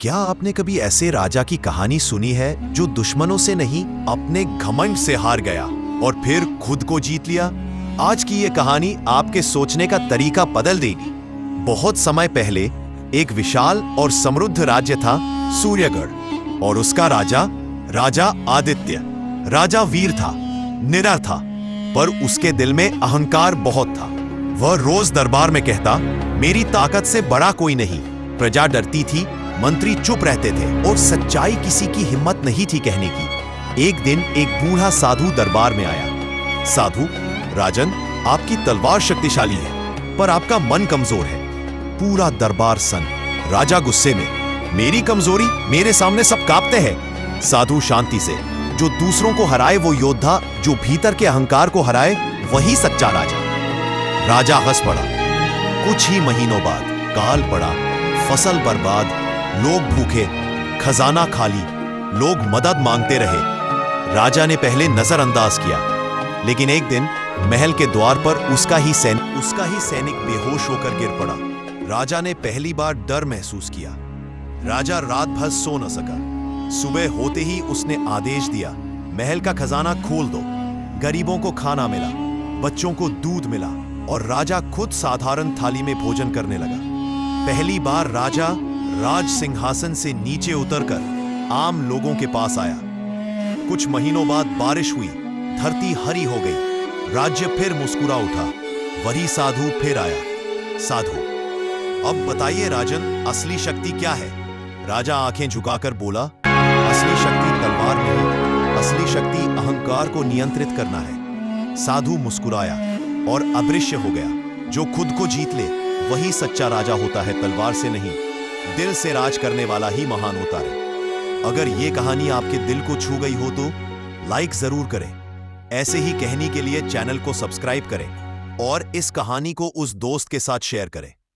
क्या आपने कभी ऐसे राजा की कहानी सुनी है जो दुश्मनों से नहीं अपने घमंड से हार गया और फिर खुद को जीत लिया? आज की ये कहानी आपके सोचने का तरीका बदल देगी। बहुत समय पहले एक विशाल और समृद्ध राज्य था सूर्यगढ़, और उसका राजा आदित्य। राजा वीर था, निडर था, पर उसके दिल में अहंकार बहुत था। वह रोज दरबार में कहता, मेरी ताकत से बड़ा कोई नहीं। प्रजा डरती थी, मंत्री चुप रहते थे और सच्चाई किसी की हिम्मत नहीं थी कहने की। एक दिन एक बूढ़ा साधु दरबार में आया। साधु, राजन, आपकी तलवार शक्तिशाली है, पर आपका मन कमजोर है। पूरा दरबार सन। राजा गुस्से में, मेरी कमजोरी? मेरे सामने सब कांपते हैं। साधु शांति से, जो दूसरों को हराए वो योद्धा, जो भीतर के अहंकार को हराए वही सच्चा राजा। राजा हंस पड़ा। कुछ ही महीनों बाद काल पड़ा, फसल बर्बाद, लोग भूखे, खजाना खाली, लोग मदद मांगते रहे। राजा ने पहले नजरअंदाज किया, लेकिन एक दिन महल के द्वार पर उसका ही सैनिक बेहोश होकर गिर पड़ा। राजा ने पहली बार डर महसूस किया। राजा रात भर सो न सका। सुबह होते ही उसने आदेश दिया, महल का खजाना खोल दो। गरीबों को खाना मिला, बच्चों को दूध मिला, और राजा खुद साधारण थाली में भोजन करने लगा। पहली बार राजा राज सिंहासन से नीचे उतरकर आम लोगों के पास आया। कुछ महीनों बाद बारिश हुई, धरती हरी हो गई, राज्य फिर मुस्कुरा उठा। वही साधु फिर आया। साधु, अब बताइए राजन, असली शक्ति क्या है? राजा आंखें झुकाकर बोला, असली शक्ति तलवार नहीं, असली शक्ति अहंकार को नियंत्रित करना है। साधु मुस्कुराया और अदृश्य हो गया। जो खुद को जीत ले वही सच्चा राजा होता है, तलवार से नहीं। दिल से राज करने वाला ही महान होता है। अगर ये कहानी आपके दिल को छू गई हो तो लाइक जरूर करें। ऐसे ही कहनी के लिए चैनल को सब्सक्राइब करें और इस कहानी को उस दोस्त के साथ शेयर करें।